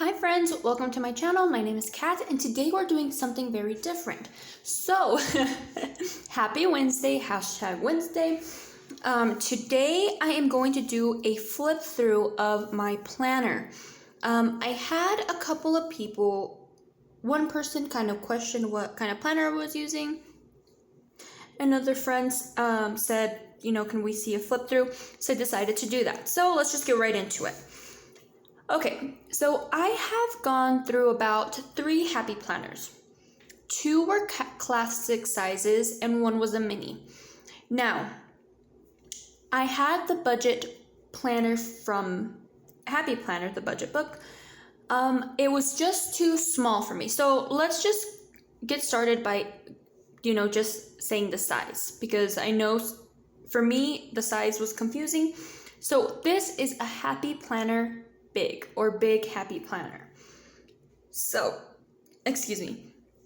Hi friends, welcome to my channel. My name is Kat and today we're doing something very different. So, happy Wednesday, hashtag Wednesday. Today I am going to do a flip through of my planner. I had a couple of people, one person kind of questioned what kind of planner I was using. Another friend said, can we see a flip through? So I decided to do that. So let's just get right into it. Okay, so I have gone through about 3 happy planners. 2 were classic sizes and 1 was a mini. Now, I had the budget planner from Happy Planner, the budget book. It was just too small for me. So let's just get started by, just saying the size, because I know for me, the size was confusing. So this is a Happy Planner Big or Big Happy Planner. So,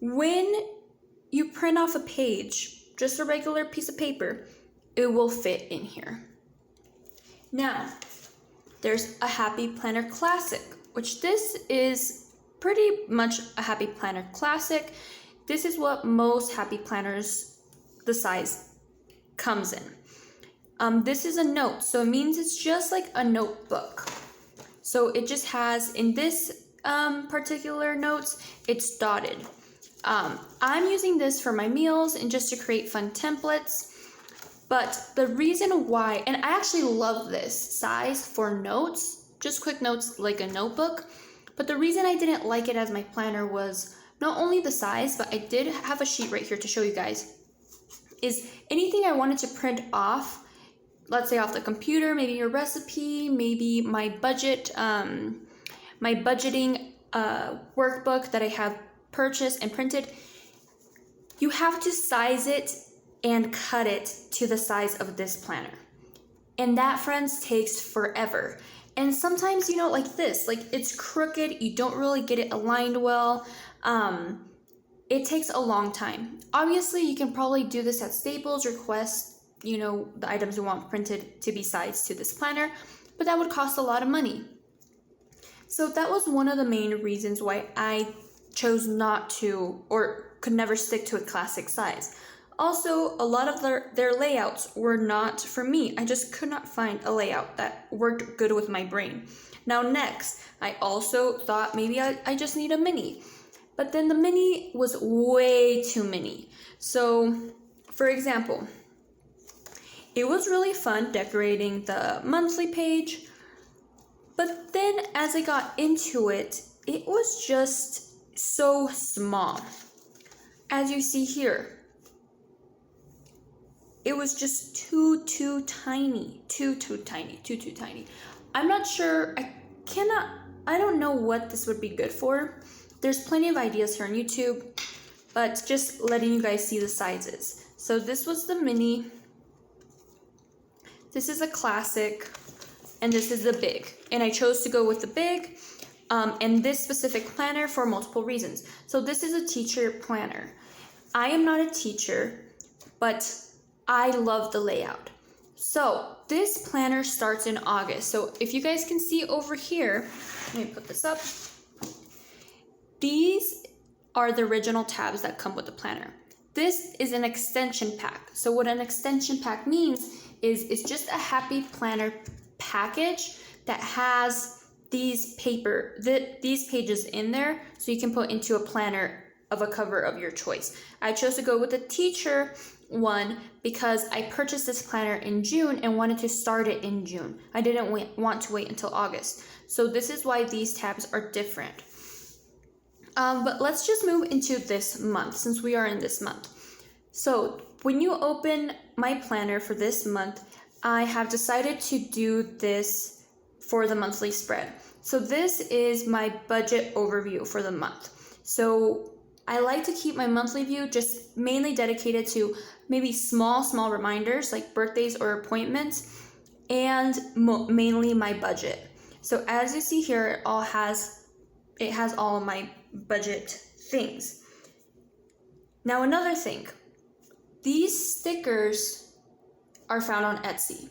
when you print off a page, just a regular piece of paper, it will fit in here. Now, there's a Happy Planner Classic, which this is pretty much a Happy Planner Classic. This is what most Happy Planners, the size, comes in. This is a note, so it means it's just like a notebook. So it just has, in this particular notes, it's dotted. I'm using this for my meals and just to create fun templates. But the reason why, and I actually love this size for notes, just quick notes like a notebook. But the reason I didn't like it as my planner was not only the size, but I did have a sheet right here to show you guys, is anything I wanted to print off, let's say off the computer, maybe your recipe, maybe my budget, my budgeting workbook that I have purchased and printed, you have to size it and cut it to the size of this planner. And that, friends, takes forever. And sometimes, like this, like it's crooked, you don't really get it aligned well. It takes a long time. Obviously, you can probably do this at Staples, request the items you want printed to be sized to this planner, but that would cost a lot of money. So that was one of the main reasons why I chose not to, or could never stick to a classic size. Also, a lot of their layouts were not for me. I just could not find a layout that worked good with my brain. Now next, I also thought maybe I just need a mini, but then the mini was way too mini. So, for example, it was really fun decorating the monthly page, but then as I got into it, it was just so small. As you see here, it was just too tiny. I'm not sure, I don't know what this would be good for. There's plenty of ideas here on YouTube, but just letting you guys see the sizes. So this was the mini. This is a classic, and this is the big. And I chose to go with the big and this specific planner for multiple reasons. So this is a teacher planner. I am not a teacher, but I love the layout. So this planner starts in August. So if you guys can see over here, let me put this up. These are the original tabs that come with the planner. This is an extension pack. So what an extension pack means is it's just a Happy Planner package that has these pages in there, so you can put into a planner of a cover of your choice. I chose to go with the teacher one because I purchased this planner in June and wanted to start it in June. I didn't want to wait until August. So this is why these tabs are different. But let's just move into this month, since we are in this month. So when you open my planner for this month, I have decided to do this for the monthly spread. So this is my budget overview for the month. So I like to keep my monthly view just mainly dedicated to maybe small reminders like birthdays or appointments, and mainly my budget. So as you see here, it has all of my budget things. Now another thing, these stickers are found on Etsy.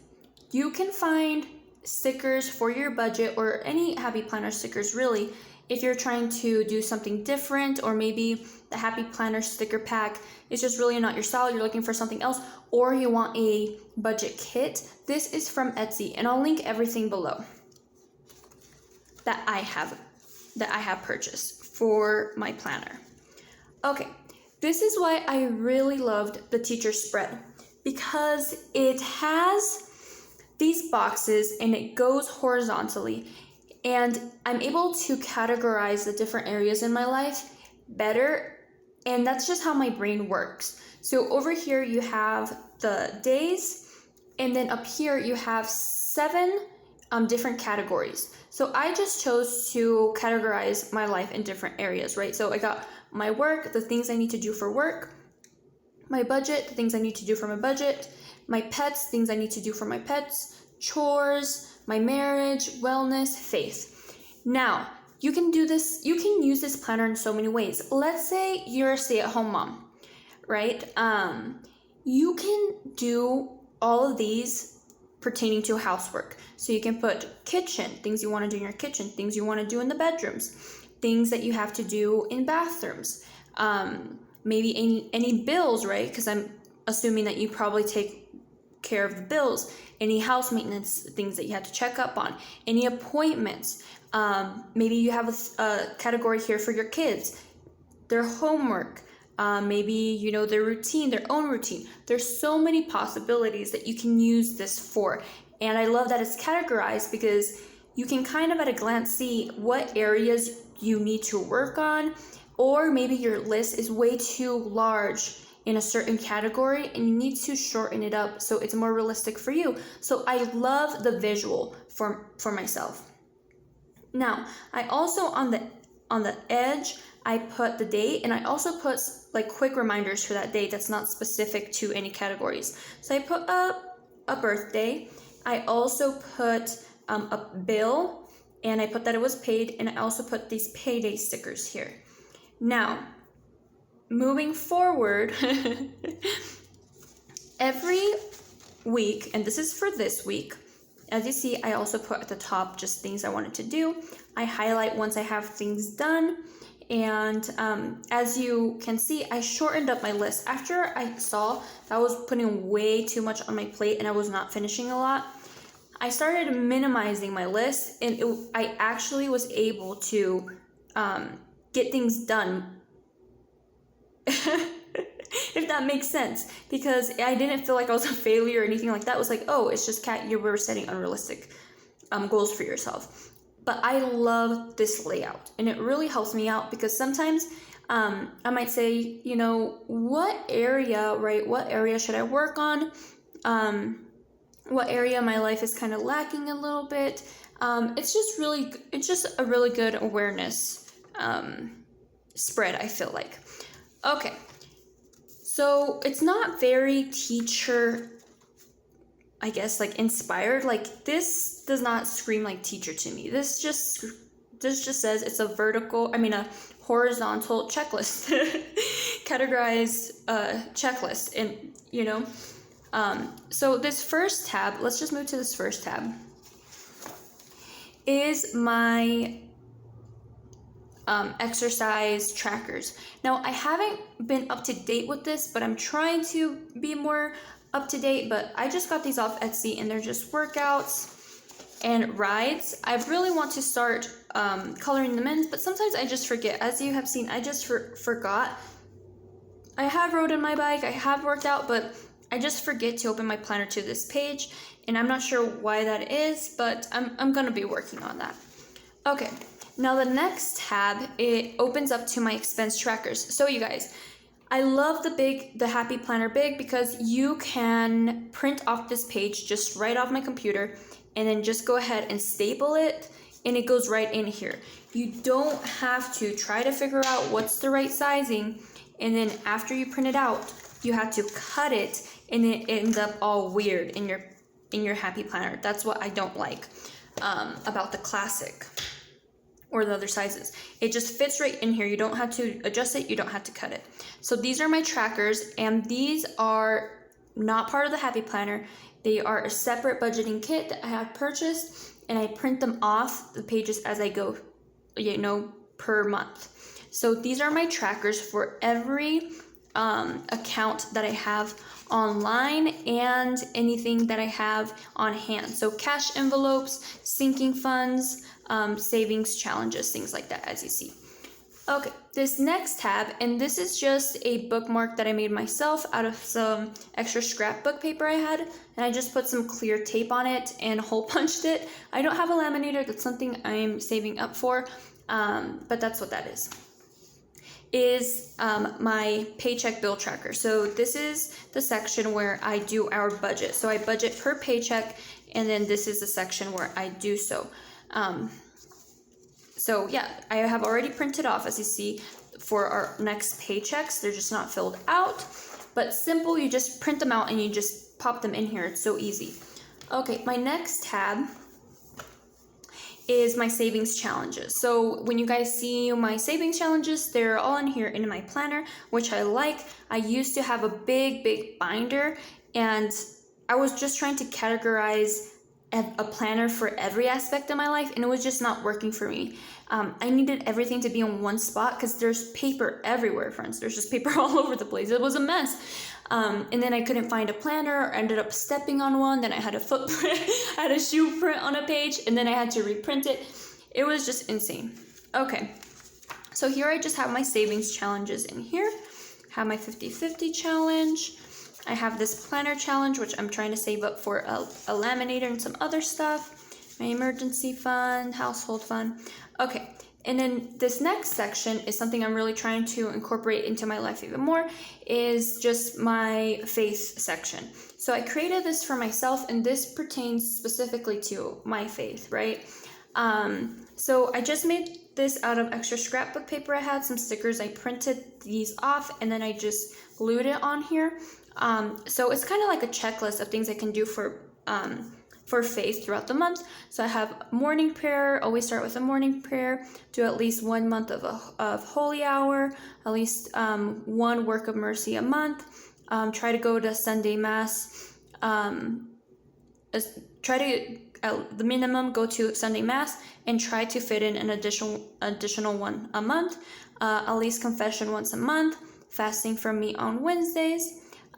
You can find stickers for your budget, or any Happy Planner stickers really, if you're trying to do something different, or maybe the Happy Planner sticker pack is just really not your style, you're looking for something else, or you want a budget kit. This is from Etsy, and I'll link everything below that I have purchased for my planner. Okay, this is why I really loved the teacher spread, because it has these boxes and it goes horizontally, and I'm able to categorize the different areas in my life better, and that's just how my brain works. So over here you have the days, and then up here you have 7 different categories. So I just chose to categorize my life in different areas, right? So I got my work, the things I need to do for work, my budget, the things I need to do for my budget, my pets, things I need to do for my pets, chores, my marriage, wellness, faith. Now, you can do this, you can use this planner in so many ways. Let's say you're a stay-at-home mom, right? You can do all of these pertaining to housework. So you can put kitchen, things you want to do in your kitchen, things you want to do in the bedrooms, things that you have to do in bathrooms, maybe any bills, right? Because I'm assuming that you probably take care of the bills, any house maintenance things that you have to check up on, any appointments. Maybe you have a category here for your kids, their homework, maybe, their routine, their own routine. There's so many possibilities that you can use this for. And I love that it's categorized, because you can kind of at a glance see what areas you need to work on, or maybe your list is way too large in a certain category and you need to shorten it up so it's more realistic for you. So I love the visual for myself. Now, I also on the edge, I put the date, and I also put like quick reminders for that date that's not specific to any categories. So I put a birthday. I also put a bill, and I put that it was paid, and I also put these payday stickers here. Now, moving forward, every week, and this is for this week, as you see, I also put at the top just things I wanted to do. I highlight once I have things done, and as you can see, I shortened up my list. After I saw that I was putting way too much on my plate and I was not finishing a lot, I started minimizing my list, and I actually was able to get things done. If that makes sense, because I didn't feel like I was a failure or anything like that. It was like, oh, it's just Kat, you were setting unrealistic goals for yourself. But I love this layout, and it really helps me out, because sometimes I might say, what area, right? What area should I work on? What area of my life is kind of lacking a little bit? It's just a really good awareness spread, I feel like. Okay, so it's not very teacher, I guess, like inspired. Like, this does not scream like teacher to me. This just says it's a horizontal checklist, categorized checklist, and so this first tab, let's just move to this first tab, is my exercise trackers. Now, I haven't been up to date with this, but I'm trying to be more up to date. But I just got these off Etsy, and they're just workouts and rides. I really want to start coloring them in, but sometimes I just forget. As you have seen, I just forgot. I have rode my bike, I have worked out, but I just forget to open my planner to this page, and I'm not sure why that is, but I'm gonna be working on that. Okay. Now the next tab, it opens up to my expense trackers. So you guys, I love the Happy Planner Big, because you can print off this page just right off my computer, and then just go ahead and staple it, and it goes right in here. You don't have to try to figure out what's the right sizing, and then after you print it out, you have to cut it, and it ends up all weird in your Happy Planner. That's what I don't like about the Classic or the other sizes. It just fits right in here. You don't have to adjust it. You don't have to cut it. So these are my trackers, and these are not part of the Happy Planner. They are a separate budgeting kit that I have purchased, and I print them off the pages as I go, per month. So these are my trackers for every account that I have online and anything that I have on hand. So cash envelopes, sinking funds, savings challenges, things like that, as you see. Okay, this next tab, and this is just a bookmark that I made myself out of some extra scrapbook paper I had, and I just put some clear tape on it and hole punched it. I don't have a laminator, that's something I'm saving up for, but that's what that is my paycheck bill tracker. So this is the section where I do our budget. So I budget per paycheck, and then this is the section where I do so. So yeah, I have already printed off, as you see, for our next paychecks. They're just not filled out, but simple. You just print them out and you just pop them in here. It's so easy. Okay, my next tab is my savings challenges. So when you guys see my savings challenges, they're all in here in my planner, which I like. I used to have a big binder, and I was just trying to categorize a planner for every aspect of my life, and it was just not working for me. I needed everything to be in one spot because there's paper everywhere, friends. There's just paper all over the place. It was a mess. And then I couldn't find a planner, ended up stepping on one, then I had a footprint, I had a shoe print on a page, and then I had to reprint it. It was just insane. Okay, so here I just have my savings challenges in here. Have my 50/50 challenge. I have this planner challenge, which I'm trying to save up for a laminator and some other stuff. My emergency fund, household fund. Okay, and then this next section is something I'm really trying to incorporate into my life even more, is just my faith section. So I created this for myself, and this pertains specifically to my faith, right? So I just made this out of extra scrapbook paper I had, some stickers. I printed these off, and then I just glued it on here. So it's kind of like a checklist of things I can do for faith throughout the month. So I have morning prayer, always start with a morning prayer, do at least 1 month of holy hour, at least one work of mercy a month, try to go to Sunday Mass, try to, at the minimum, go to Sunday Mass, and try to fit in an additional one a month, at least confession once a month, fasting from me on Wednesdays,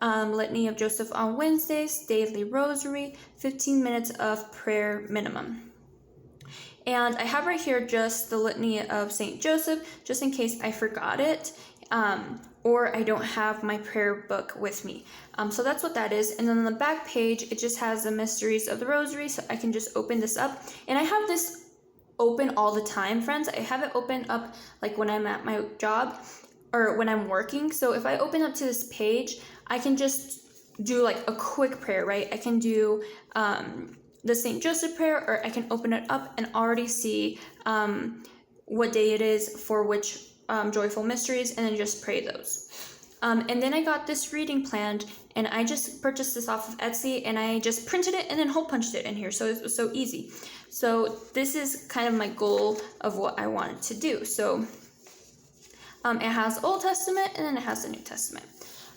Litany of Joseph on Wednesdays, daily rosary, 15 minutes of prayer minimum. And I have right here just the Litany of St. Joseph, just in case I forgot it, or I don't have my prayer book with me. So that's what that is. And then on the back page, it just has the mysteries of the rosary, so I can just open this up. And I have this open all the time, friends. I have it open up like when I'm at my job or when I'm working. So if I open up to this page, I can just do like a quick prayer, right? I can do the St. Joseph prayer, or I can open it up and already see what day it is for which joyful mysteries, and then just pray those. And then I got this reading planned, and I just purchased this off of Etsy, and I just printed it and then hole punched it in here, so it was so easy. So this is kind of my goal of what I wanted to do. So it has Old Testament, and then it has the New Testament.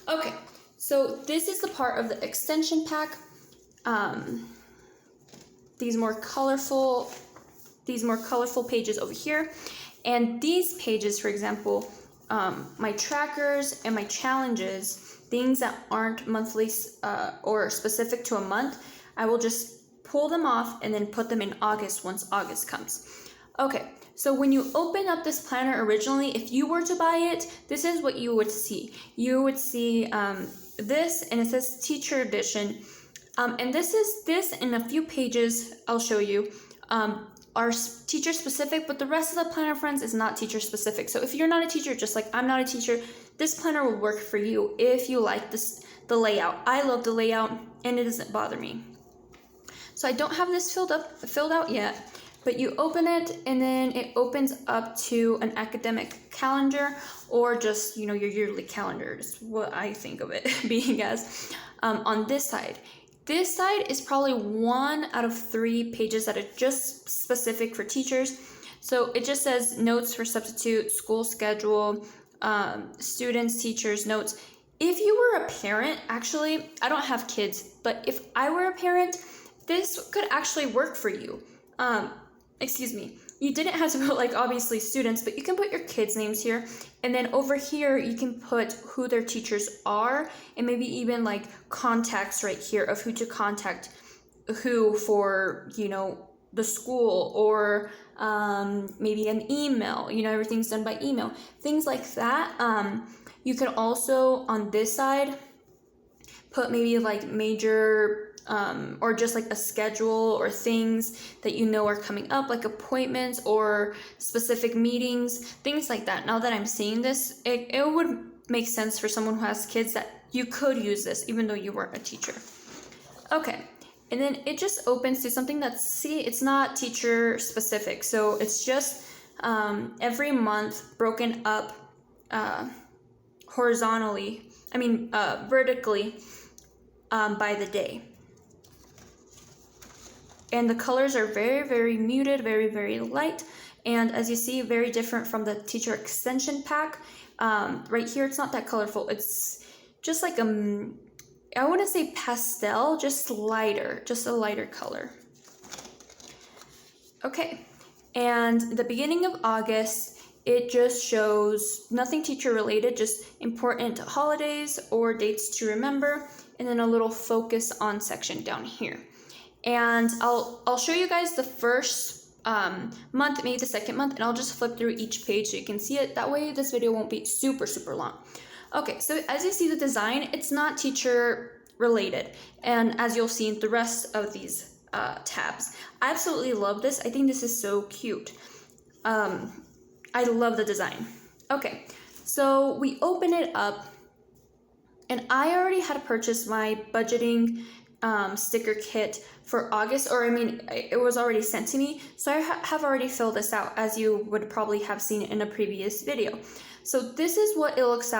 Okay, so this is the part of the extension pack. These more colorful pages over here. And these pages, for example, my trackers and my challenges, things that aren't monthly or specific to a month, I will just pull them off and then put them in August once August comes. Okay, so when you open up this planner originally, if you were to buy it, this is what you would see. You would see this, and it says Teacher Edition. And this in a few pages, I'll show you, are teacher specific, but the rest of the planner, friends, is not teacher specific. So if you're not a teacher, just like I'm not a teacher, this planner will work for you if you like the layout. I love the layout, and it doesn't bother me. So I don't have this filled out yet, but you open it, and then it opens up to an academic calendar, or just, your yearly calendar is what I think of it being as, on this side. This side is probably 1 out of 3 pages that are just specific for teachers. So it just says notes for substitute, school schedule, students, teachers, notes. if you were a parent, actually, I don't have kids, but if I were a parent, this could actually work for you. Excuse me. You didn't have to put like obviously students, but you can put your kids' names here. And then over here, you can put who their teachers are and maybe even like contacts right here of who to contact who for, you know, the school or maybe an email, you know, everything's done by email, things like that. You can also on this side put maybe like major or just like a schedule or things that you know are coming up, like appointments or specific meetings, things like that. Now that I'm saying this, it would make sense for someone who has kids that you could use this even though you weren't a teacher. Okay, and then it just opens to something that's, see, it's not teacher specific, so it's just every month broken up vertically by the day. And the colors are very, very muted, very, very light. And as you see, very different from the teacher extension pack. Right here, it's not that colorful. It's just like I wouldn't say pastel, just lighter, just a lighter color. Okay, and the beginning of August, it just shows nothing teacher related, just important holidays or dates to remember, and then a little focus on section down here. And I'll show you guys the first month, maybe the second month, and I'll just flip through each page so you can see it. That way this video won't be super, super long. Okay, so as you see the design, it's not teacher related. And as you'll see in the rest of these tabs, I absolutely love this. I think this is so cute. I love the design. Okay, so we open it up, and I already had purchased my budgeting sticker kit for August, or I mean, it was already sent to me, so I have already filled this out, as you would probably have seen in a previous video. So this is what it looks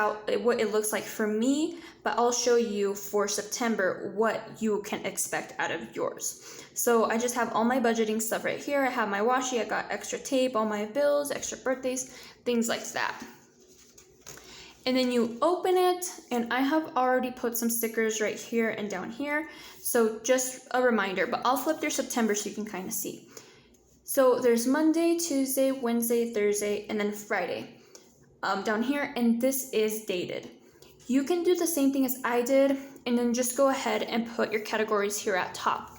like for me, but I'll show you for September what you can expect out of yours. So I just have all my budgeting stuff right here. I have my washi, I got extra tape, all my bills, extra birthdays, things like that. And then you open it, and I have already put some stickers right here and down here. So just a reminder, but I'll flip through September so you can kind of see. So there's Monday, Tuesday, Wednesday, Thursday, and then Friday down here, and this is dated. You can do the same thing as I did, and then just go ahead and put your categories here at top.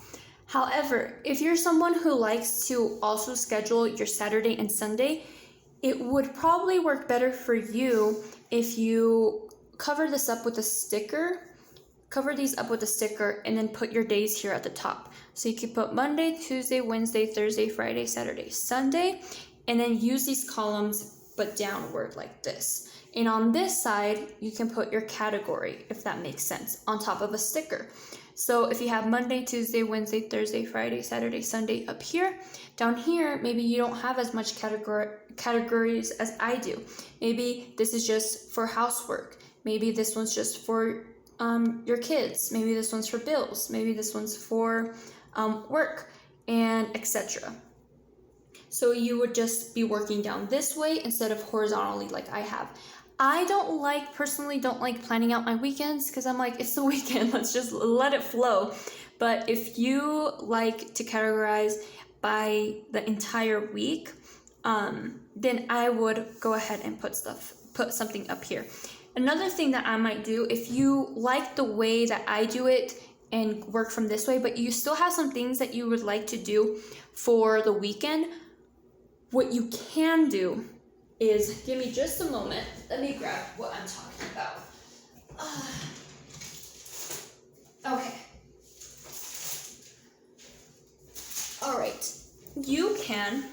However, if you're someone who likes to also schedule your Saturday and Sunday, it would probably work better for you if you cover this up with a sticker, cover these up with a sticker, and then put your days here at the top. So you can put Monday, Tuesday, Wednesday, Thursday, Friday, Saturday, Sunday, and then use these columns but downward like this. And on this side, you can put your category, if that makes sense, on top of a sticker. So if you have Monday, Tuesday, Wednesday, Thursday, Friday, Saturday, Sunday up here, down here, maybe you don't have as much categories as I do. Maybe this is just for housework. Maybe this one's just for your kids. Maybe this one's for bills. Maybe this one's for work, and etc. So you would just be working down this way instead of horizontally like I have. I personally don't like planning out my weekends because I'm like, it's the weekend, let's just let it flow. But if you like to categorize by the entire week, then I would go ahead and put something up here. Another thing that I might do, if you like the way that I do it and work from this way, but you still have some things that you would like to do for the weekend, what you can do is, give me just a moment, let me grab what I'm talking about. Okay. All right, you can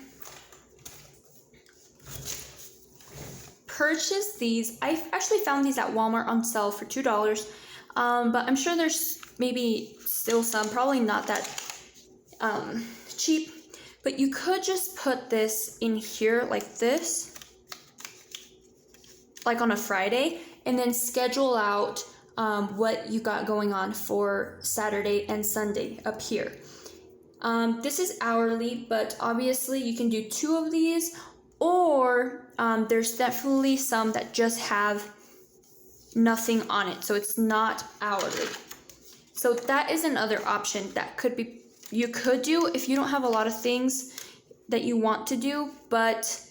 purchase these. I actually found these at Walmart on sale for $2, but I'm sure there's maybe still some, probably not that cheap. But you could just put this in here like this, like on a Friday, and then schedule out what you got going on for Saturday and Sunday up here. This is hourly, but obviously you can do 2 of these, or there's definitely some that just have nothing on it, so it's not hourly. So that is another option that you could do if you don't have a lot of things that you want to do, but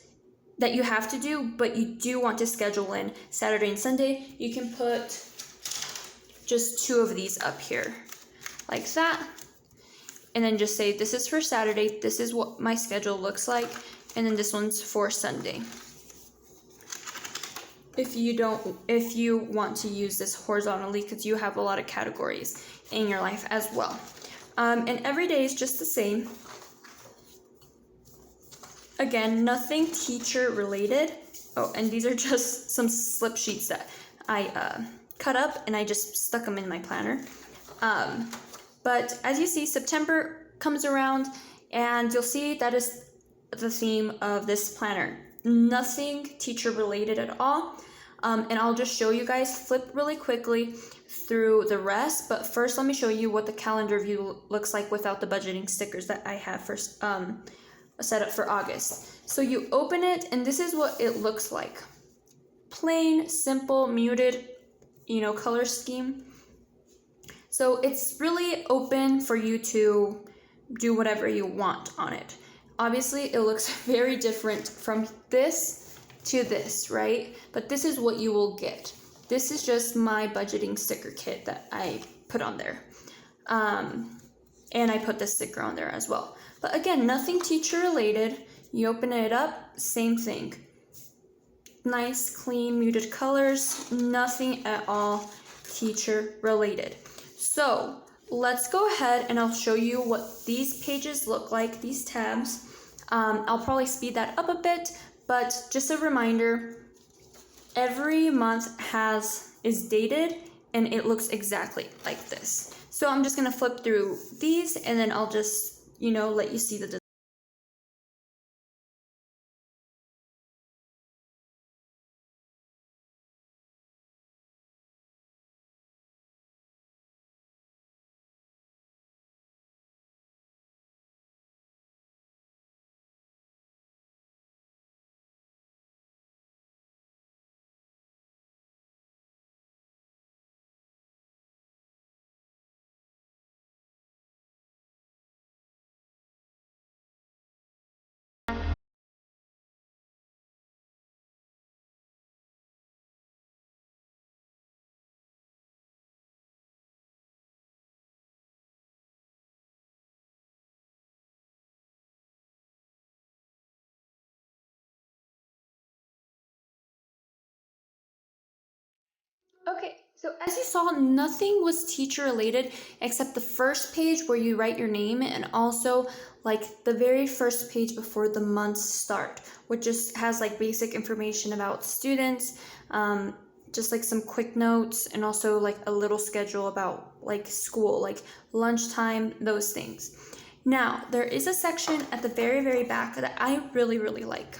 that you have to do, but you do want to schedule in Saturday and Sunday. You can put just 2 of these up here like that, and then just say this is for Saturday, this is what my schedule looks like, and then this one's for Sunday. If you want to use this horizontally, because you have a lot of categories in your life as well. And every day is just the same. Again, nothing teacher related. Oh, and these are just some slip sheets that I cut up and I just stuck them in my planner. But as you see, September comes around and you'll see that is the theme of this planner. Nothing teacher related at all. And I'll just show you guys, flip really quickly through the rest, but first let me show you what the calendar view looks like without the budgeting stickers that I have first set up for August. So you open it and this is what it looks like. Plain, simple, muted, color scheme. So it's really open for you to do whatever you want on it. Obviously, it looks very different from this to this, right? But this is what you will get. This is just my budgeting sticker kit that I put on there. And I put this sticker on there as well. But again, nothing teacher related. You open it up, same thing. Nice, clean, muted colors, nothing at all teacher related. So let's go ahead and I'll show you what these pages look like, these tabs. I'll probably speed that up a bit, but just a reminder, every month is dated and it looks exactly like this. So I'm just gonna flip through these and then I'll just, let you see the design. Okay, so as you saw, nothing was teacher related except the first page where you write your name and also like the very first page before the months start, which just has like basic information about students, just like some quick notes and also like a little schedule about like school, like lunchtime, those things. Now, there is a section at the very, very back that I really, really like.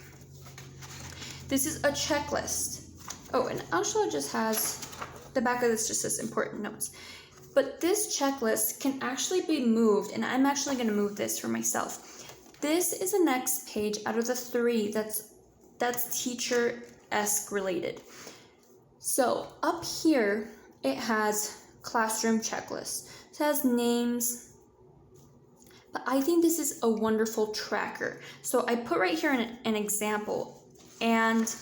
This is a checklist. Oh, and also just has, the back of this just says important notes. But this checklist can actually be moved, and I'm actually going to move this for myself. This is the next page out of the 3 that's teacher-esque related. So up here, it has classroom checklist. It has names, but I think this is a wonderful tracker. So I put right here an example, and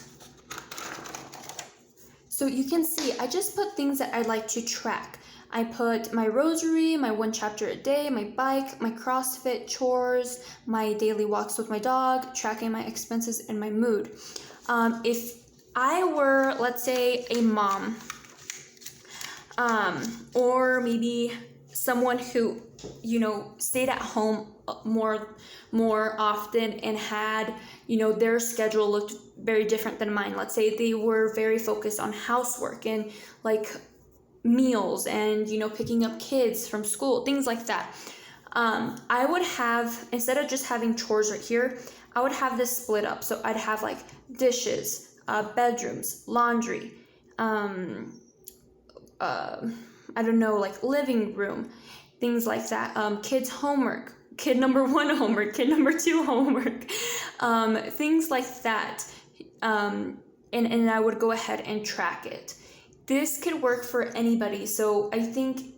so you can see, I just put things that I like to track. I put my rosary, my 1 chapter a day, my bike, my CrossFit, chores, my daily walks with my dog, tracking my expenses, and my mood. If I were, let's say, a mom, or maybe someone who, stayed at home more often and had, their schedule looked very different than mine. Let's say they were very focused on housework and like meals and, picking up kids from school, things like that. I would have, instead of just having chores right here, I would have this split up. So I'd have like dishes, bedrooms, laundry, I don't know, like living room, things like that. Kids' homework, kid number 1 homework, kid number 2 homework, things like that. And I would go ahead and track it. this could work for anybody. So I think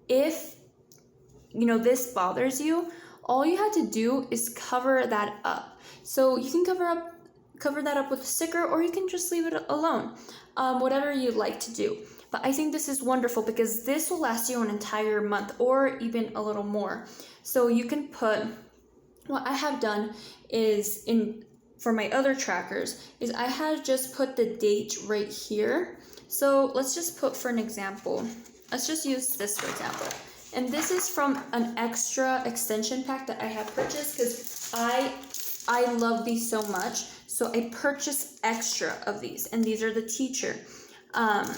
if, this bothers you, all you have to do is cover that up. So you can cover that up with a sticker, or you can just leave it alone, whatever you'd like to do. But I think this is wonderful because this will last you an entire month or even a little more. So you can put, what I have done is for my other trackers is I have just put the date right here. So let's just put, for an example, let's just use this for example. And this is from an extra extension pack that I have purchased because I love these so much. So I purchased extra of these, and these are the teacher.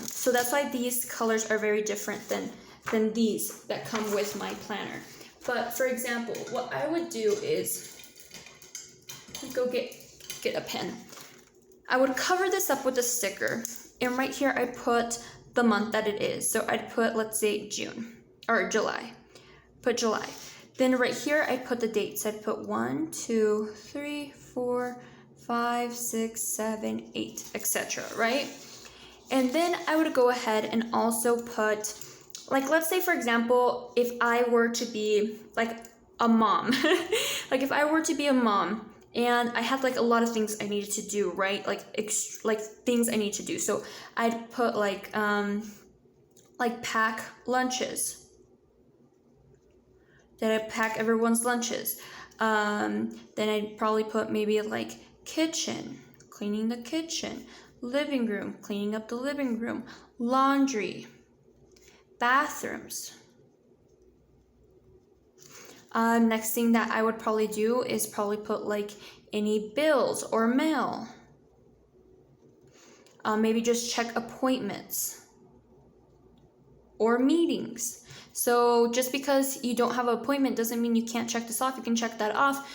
So that's why these colors are very different than these that come with my planner. But for example, what I would do is go get a pen. I would cover this up with a sticker, and right here I put the month that it is. So I'd put, let's say, June or July. Put July. Then right here I put the dates. I'd put 1, 2, 3, 4, 5, 6, 7, 8, etc. Right? And then I would go ahead and also put, like, let's say for example, if I were to be like a mom, like if I were to be a mom and I had like a lot of things I needed to do, right? Like things I need to do. So I'd put like pack lunches. Then I'd pack everyone's lunches. Then I'd probably put maybe like kitchen, cleaning the kitchen, living room, cleaning up the living room, laundry, bathrooms. Next thing that I would probably do is probably put like any bills or mail. Maybe just check appointments or meetings. So just because you don't have an appointment doesn't mean you can't check this off. You can check that off.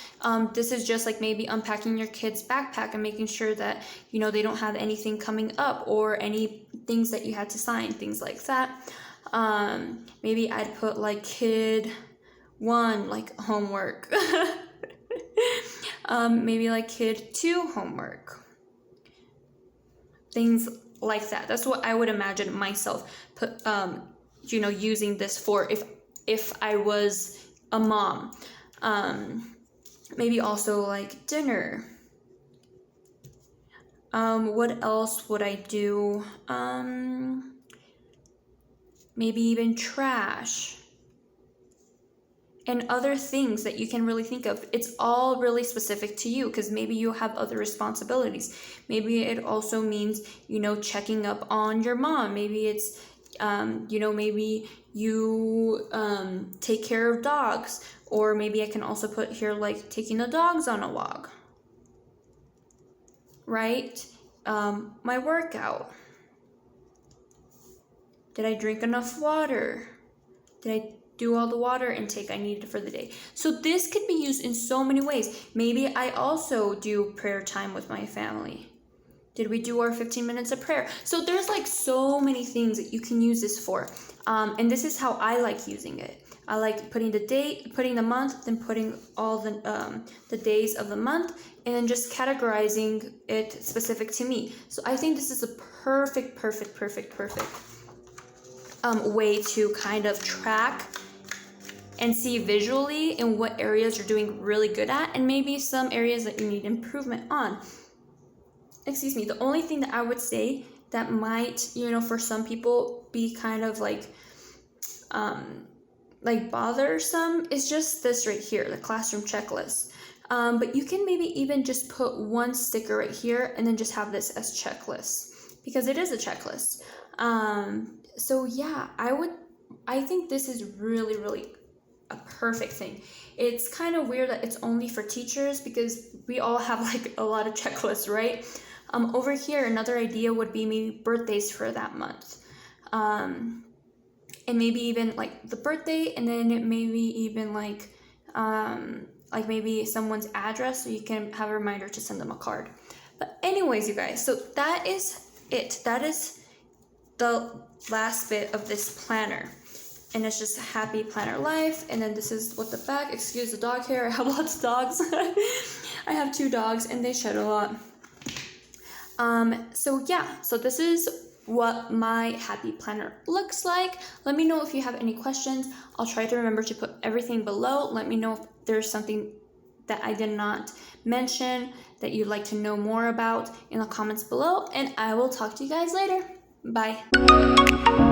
This is just like maybe unpacking your kid's backpack and making sure that, they don't have anything coming up or any things that you had to sign, things like that. Maybe I'd put like kid 1, like homework. Maybe like kid 2 homework. Things like that. That's what I would imagine myself using this for if I was a mom. Maybe also like dinner. What else would I do? Maybe even trash. And other things that you can really think of. It's all really specific to you because maybe you have other responsibilities. Maybe it also means, checking up on your mom. Maybe it's, maybe you take care of dogs. Or maybe I can also put here like taking the dogs on a walk. Right? My workout. Did I drink enough water? Did I do all the water intake I needed for the day? So this could be used in so many ways. Maybe I also do prayer time with my family. Did we do our 15 minutes of prayer? So there's like so many things that you can use this for. And this is how I like using it. I like putting the date, putting the month, then putting all the days of the month, and then just categorizing it specific to me. So I think this is a perfect way to kind of track and see visually in what areas you're doing really good at, and maybe some areas that you need improvement on. The only thing that I would say that might, for some people be kind of like bothersome is just this right here, the classroom checklist. But you can maybe even just put one sticker right here and then just have this as checklist because it is a checklist. So yeah, I think this is really, really a perfect thing. It's kind of weird that it's only for teachers because we all have like a lot of checklists, right? Over here, another idea would be maybe birthdays for that month. And maybe even like the birthday, and then maybe even like maybe someone's address so you can have a reminder to send them a card. But anyways, you guys, so that is it. That is the last bit of this planner. And it's just a happy planner life. And then this is what the back, excuse the dog hair. I have lots of dogs. I have 2 dogs and they shed a lot. So yeah, so this is what my happy planner looks like. Let me know if you have any questions. I'll try to remember to put everything below. Let me know if there's something that I did not mention that you'd like to know more about in the comments below, and I will talk to you guys later. Bye.